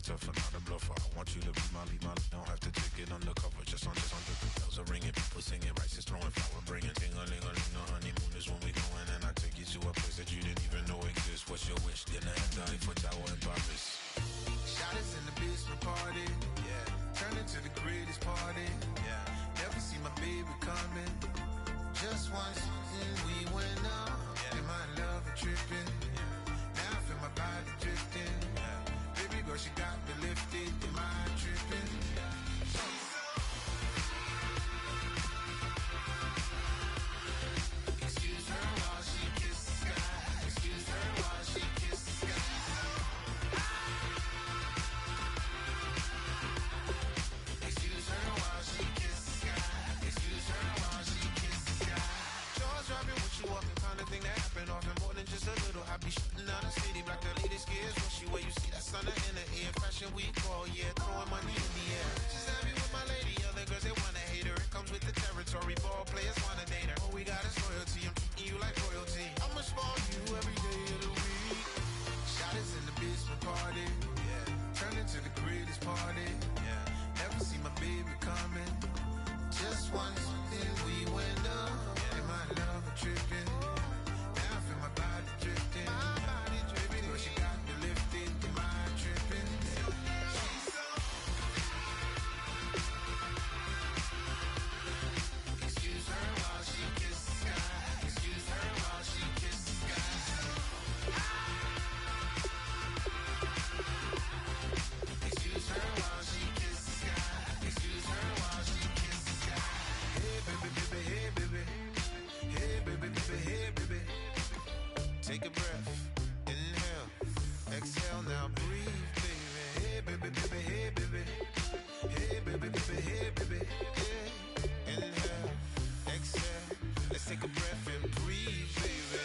tough and not a bluffer. I want you to be my lead, don't have to take it undercover. Just under the bells are ringing, people singing, rice is throwing, flower bringing. Ting-a-ling-a-ling, the honeymoon is when we going, and I take you to a place that you didn't even know exists. What's your wish? Dinner at the Eiffel Tower in Paris. Shot us in the basement party, yeah. Turn into the greatest party, yeah. Never see my baby coming. Just once, and we went up, yeah. And my love a tripping, yeah. Now I feel my body drifting, yeah. Baby girl, she got me lifted. Am I tripping? She's so... Excuse her while she kisses the sky. Excuse her while she kisses the sky. Excuse her while she kisses the sky. Excuse her while she kisses the sky. Jaws dropping with you up, the kind of thing that happen often more than just a little. I be shooting down the city, black the latest gears. She where you see that sun in the air. Fashion week all year, throwing money in the air. She's happy with my lady, other girls they wanna hate her. It comes with the territory, ball players wanna date her. All we got is loyalty, I'm treating you like royalty. I'ma spoil you every day of the week. Shot us in the basement party, yeah. Turn into the greatest party, yeah. Never see my baby coming. Just once, then we went up, yeah. And my love a tripping. Now I feel my body drifting. My body drifting, but she got me lifted. Am I tripping? She's so... Excuse her while she kisses the sky. Excuse her while she kisses the sky. Excuse her while she kisses the sky. Excuse her while she kisses the sky. Hey baby, baby, hey baby. Hey baby, baby, hey baby. Take a breath, inhale, exhale, now breathe, baby. Hey baby, baby, hey baby. Hey baby, baby, hey baby. Yeah. Inhale, exhale, let's take a breath and breathe, baby.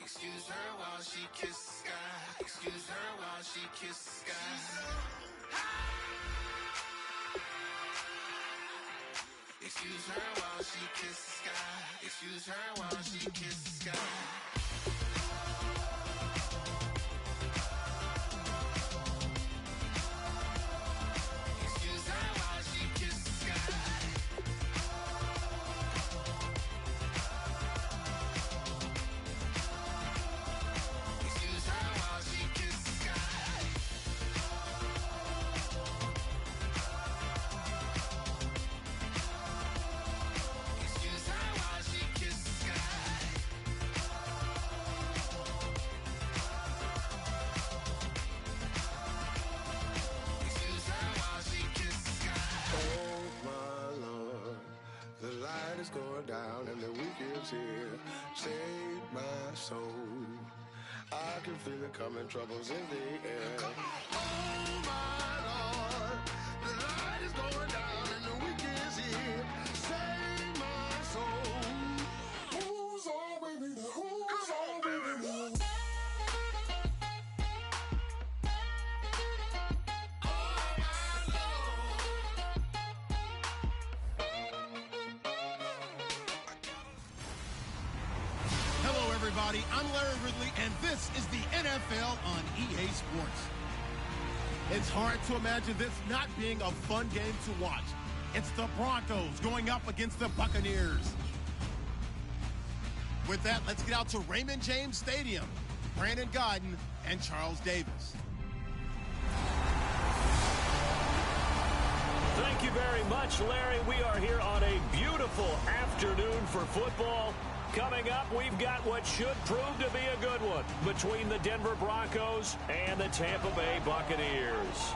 Excuse her while she kisses the sky. Excuse her while she kisses the sky. Excuse her while she kisses the sky. Excuse her while she kisses the sky. Excuse her while she kisses the sky. Excuse her while she kisses the sky. Excuse her while she kisses the sky. Excuse her while she kisses the sky. Oh my Lord, the light is going down and the weekend's here. Save my soul. I can feel it coming, troubles in the air. Oh my Lord, the light is going down and the weekend's here. Save my soul. Who's on with me? Who's on with me? Hello, everybody. I'm Larry Ridley, and this is the NFL on EA Sports. It's hard to imagine this not being a fun game to watch. It's the Broncos going up against the Buccaneers. With that, let's get out to Raymond James Stadium. Brandon Godden and Charles Davis. Thank you very much, Larry. We are here on a beautiful afternoon for football. Coming up, we've got what should prove to be a good one between the Denver Broncos and the Tampa Bay Buccaneers.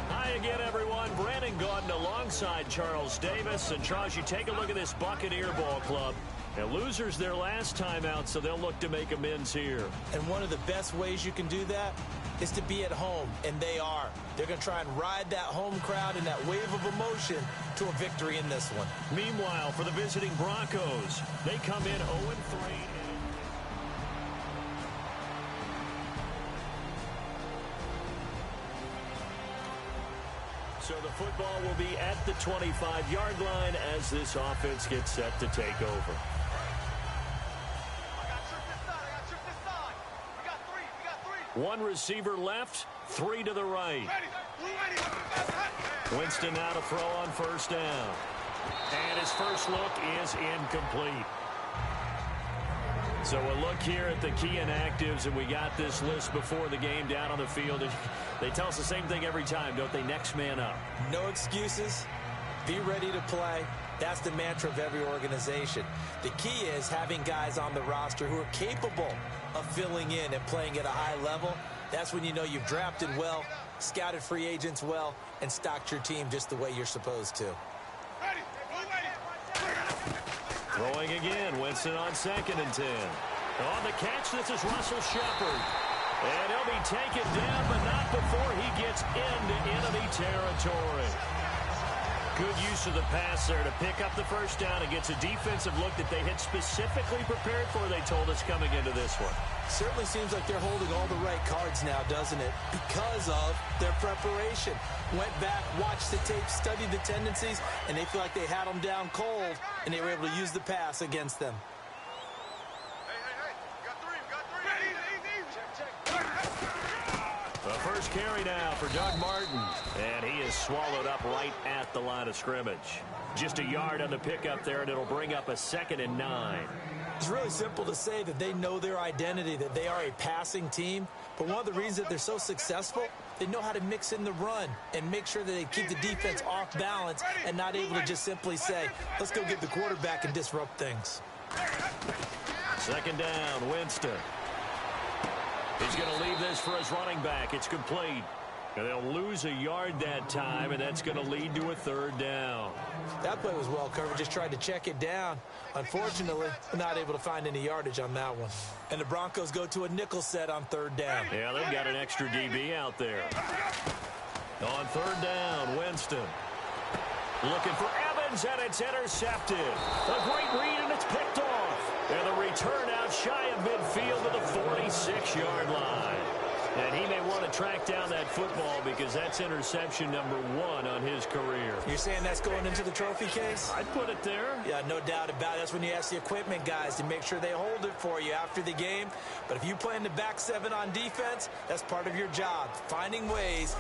Hi again, everyone. Brandon Gaudin alongside Charles Davis. And Charles, you take a look at this Buccaneer ball club. And losers their last time out, so they'll look to make amends here. And one of the best ways you can do that is to be at home, and they are. They're going to try and ride that home crowd and that wave of emotion to a victory in this one. Meanwhile, for the visiting Broncos, they come in 0-3. So the football will be at the 25-yard line as this offense gets set to take over. I got tripped this side. One receiver left, 3 to the right. Winston now to throw on first down. And his first look is incomplete. So a look here at the key inactives, and we got this list before the game down on the field. They tell us the same thing every time, don't they? Next man up. No excuses. Be ready to play. That's the mantra of every organization. The key is having guys on the roster who are capable of filling in and playing at a high level. That's when you know you've drafted well, scouted free agents well, and stocked your team just the way you're supposed to. Throwing again, Winston on 2nd and 10. On the catch, this is Russell Shepard. And he'll be taken down, but not before he gets into enemy territory. Good use of the pass there to pick up the first down. It gets a defensive look that they had specifically prepared for, they told us, coming into this one. Certainly seems like they're holding all the right cards now, doesn't it? Because of their preparation. Went back, watched the tape, studied the tendencies, and they feel like they had them down cold, and they were able to use the pass against them. The first carry now for Doug Martin, and he is swallowed up right at the line of scrimmage. Just a yard on the pickup there, and it'll bring up a 2nd and 9. It's really simple to say that they know their identity, that they are a passing team. But one of the reasons that they're so successful, they know how to mix in the run and make sure that they keep the defense off balance and not able to just simply say, let's go get the quarterback and disrupt things. 2nd down, Winston. He's going to leave this for his running back. It's complete. And they'll lose a yard that time, and that's going to lead to a 3rd down. That play was well covered. Just tried to check it down. Unfortunately, not able to find any yardage on that one. And the Broncos go to a nickel set on 3rd down. Yeah, they've got an extra DB out there. On 3rd down, Winston. Looking for Evans, and it's intercepted. A great read, and it's picked off. And the return out shy of midfield to the 46-yard line. And he may want to track down that football because that's interception number 1 on his career. You're saying that's going into the trophy case? I'd put it there. Yeah, no doubt about it. That's when you ask the equipment guys to make sure they hold it for you after the game. But if you play in the back 7 on defense, that's part of your job, finding ways.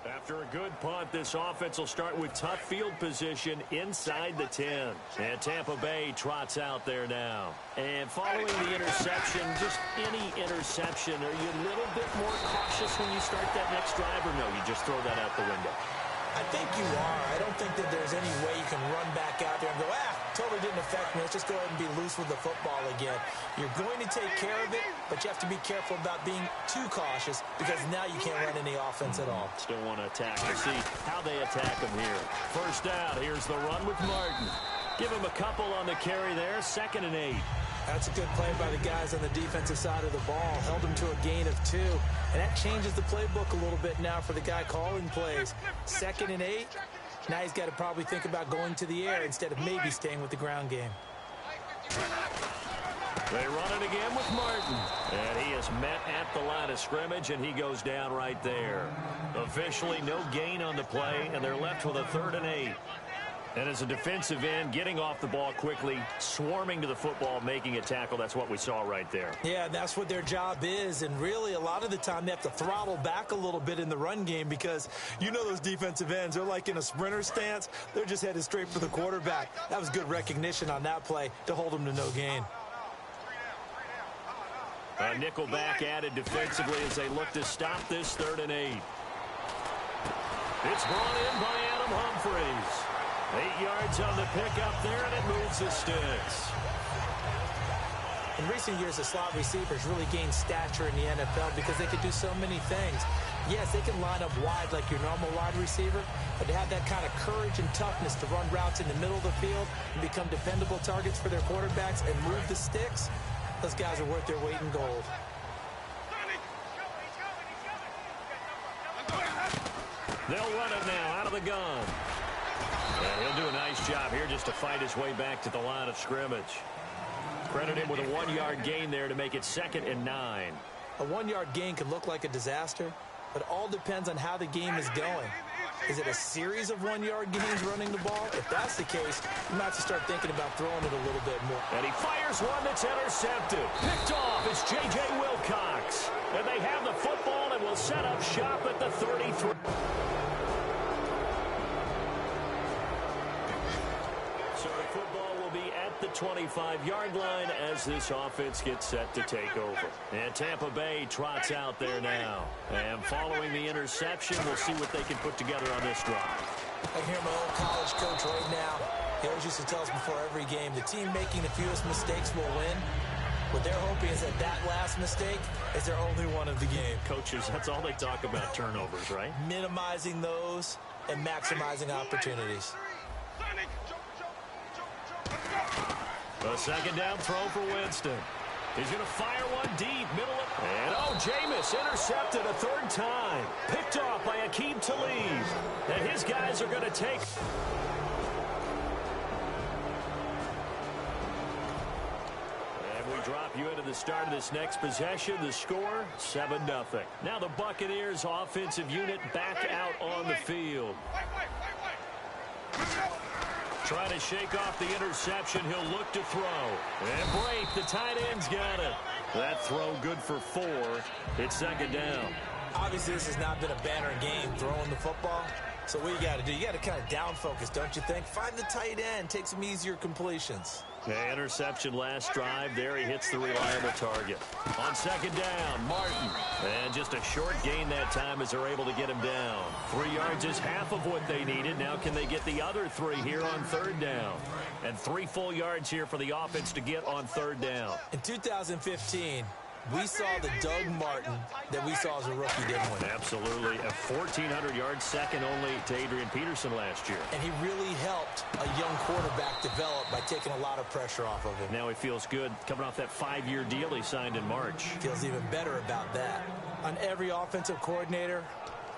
After a good punt, this offense will start with tough field position inside the 10. And Tampa Bay trots out there now. And following the interception, just any interception, are you a little bit more cautious when you start that next drive, or no, you just throw that out the window? I think you are. I don't think that there's any way you can run back out there and go, totally didn't affect me. Let's just go ahead and be loose with the football again. You're going to take care of it, but you have to be careful about being too cautious because now you can't run any offense at all. Still want to attack. We'll see how they attack him here. First down, here's the run with Martin. Give him a couple on the carry there, 2nd and 8. That's a good play by the guys on the defensive side of the ball. Held him to a gain of 2. And that changes the playbook a little bit now for the guy calling plays. 2nd and 8. Now he's got to probably think about going to the air instead of maybe staying with the ground game. They run it again with Martin. And he is met at the line of scrimmage, and he goes down right there. Officially no gain on the play, and they're left with a 3rd and 8. And as a defensive end, getting off the ball quickly, swarming to the football, making a tackle, that's what we saw right there. Yeah, that's what their job is. And really, a lot of the time, they have to throttle back a little bit in the run game because you know those defensive ends, they're like in a sprinter stance. They're just headed straight for the quarterback. That was good recognition on that play to hold them to no gain. A nickel back added defensively as they look to stop this 3rd and 8. It's brought in by Adam Humphries. 8 yards on the pickup there, and it moves the sticks. In recent years, the slot receivers really gained stature in the NFL because they could do so many things. Yes, they can line up wide like your normal wide receiver, but to have that kind of courage and toughness to run routes in the middle of the field and become dependable targets for their quarterbacks and move the sticks, those guys are worth their weight in gold. They'll run it now out of the gun. And he'll do a nice job here just to fight his way back to the line of scrimmage. Credit him with a 1-yard gain there to make it 2nd and 9. A 1-yard gain can look like a disaster, but it all depends on how the game is going. Is it a series of one-yard gains running the ball? If that's the case, you might have to start thinking about throwing it a little bit more. And he fires one that's intercepted. Picked off. It's J.J. Wilcox. And they have the football and will set up shop at the 33. So the football will be at the 25-yard line as this offense gets set to take over. And Tampa Bay trots out there now. And following the interception, we'll see what they can put together on this drive. I hear my old college coach right now. He always used to tell us before every game, the team making the fewest mistakes will win. What they're hoping is that that last mistake is their only one of the game. Coaches, that's all they talk about, turnovers, right? Minimizing those and maximizing opportunities. A second down throw for Winston. He's going to fire one deep, middle of... And, J0se intercepted a third time. Picked off by Aqib Talib. And his guys are going to take... And we drop you into the start of this next possession. The score, 7-0. Now the Buccaneers offensive unit back out on the field. Trying to shake off the interception. He'll look to throw. And break. The tight end's got it. That throw good for 4. It's second down. Obviously, this has not been a banner game throwing the football. So what you got to do, you got to kind of down focus, don't you think? Find the tight end. Take some easier completions. Okay, interception last drive. There he hits the reliable target. On second down, Martin. And just a short gain that time as they're able to get him down. 3 yards is half of what they needed. Now can they get the other 3 here on third down? And 3 full yards here for the offense to get on third down. In 2015, we saw the Doug Martin that we saw as a rookie, didn't we? Absolutely. A 1,400-yard second only to Adrian Peterson last year. And he really helped a young quarterback develop by taking a lot of pressure off of him. Now he feels good coming off that 5-year deal he signed in March. Feels even better about that. On every offensive coordinator,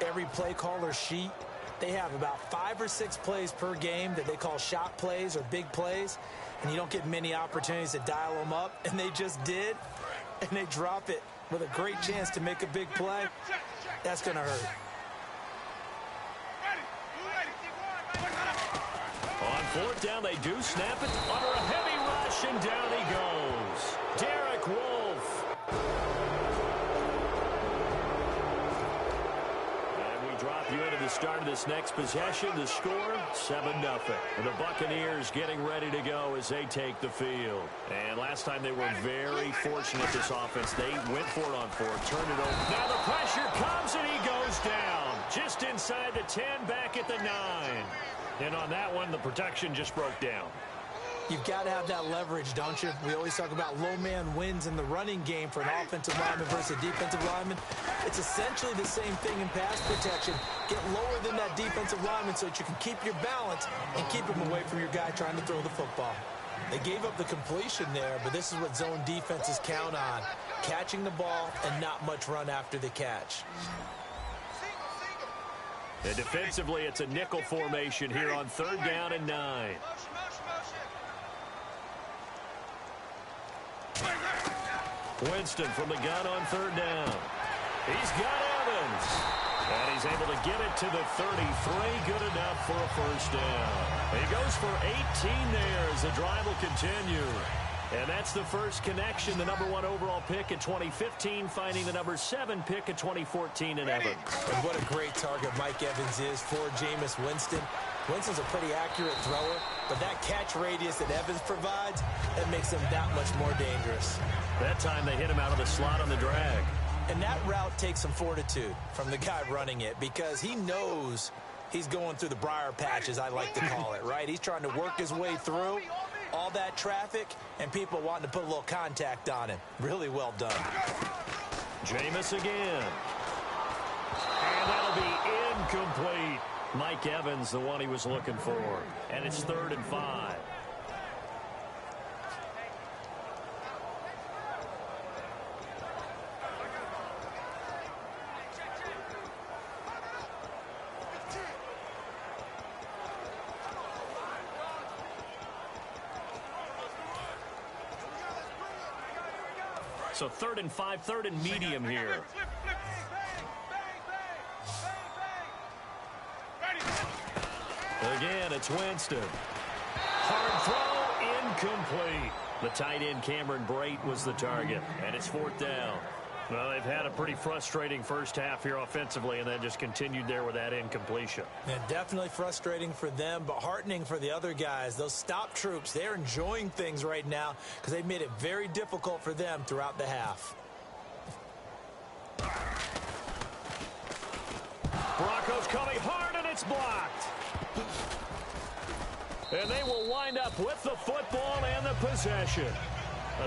every play caller sheet, they have about 5 or 6 plays per game that they call shot plays or big plays. And you don't get many opportunities to dial them up. And they just did. And they drop it with a great chance to make a big play. That's going to hurt. On fourth down, they do snap it under a heavy rush, and down he goes. Derek Wolfe. And we drop you into the start of this next possession. The score, 7-0. And the Buccaneers getting ready to go as they take the field. And last time they were very fortunate, this offense. They went for it on 4, turned it over. Now the pressure comes, and he goes down. Just inside the 10, back at the 9. And on that one, the protection just broke down. You've got to have that leverage, don't you? We always talk about low man wins in the running game for an offensive lineman versus a defensive lineman. It's essentially the same thing in pass protection. Get lower than that defensive lineman so that you can keep your balance and keep him away from your guy trying to throw the football. They gave up the completion there, but this is what zone defenses count on. Catching the ball and not much run after the catch. And defensively, it's a nickel formation here on third down and 9. Winston from the gun on third down. He's got Evans. And he's able to get it to the 33. Good enough for a first down. He goes for 18 there as the drive will continue. And that's the first connection, the number 1 overall pick in 2015, finding the number 7 pick in 2014 in Evans. And what a great target Mike Evans is for Jameis Winston. Winston's a pretty accurate thrower, but that catch radius that Evans provides, that makes him that much more dangerous. That time they hit him out of the slot on the drag. And that route takes some fortitude from the guy running it because he knows he's going through the briar patch, as I like to call it, right? He's trying to work his way through all that traffic and people wanting to put a little contact on him. Really well done. J0se again. And that'll be incomplete. Mike Evans, the one he was looking for. And it's 3rd and 5. So 3rd and 5, 3rd and medium here. Again, it's Winston. Hard throw, incomplete. The tight end, Cameron Brate, was the target, and it's 4th down. Well, they've had a pretty frustrating first half here offensively, and then just continued there with that incompletion. Yeah, definitely frustrating for them, but heartening for the other guys. Those stop troops, they're enjoying things right now because they've made it very difficult for them throughout the half. Broncos coming hard, and it's blocked. And they will wind up with the football and the possession.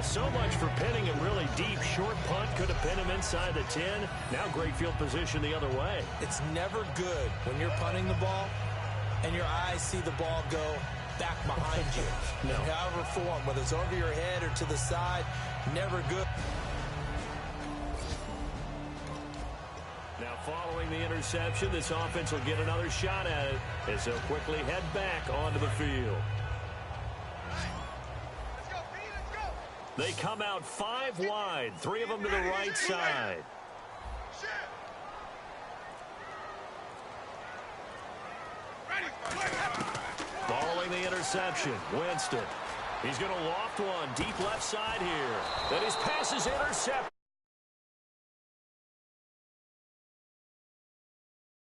So much for pinning him really deep. Short punt could have pinned him inside the 10. Now great field position the other way. It's never good when you're punting the ball and your eyes see the ball go back behind you. No. However form, whether it's over your head or to the side, never good. Now following the interception, this offense will get another shot at it as they'll quickly head back onto the field. They come out 5 wide, 3 of them to the right side. Following the interception, Winston. He's going to loft one deep left side here. Then his pass is intercepted.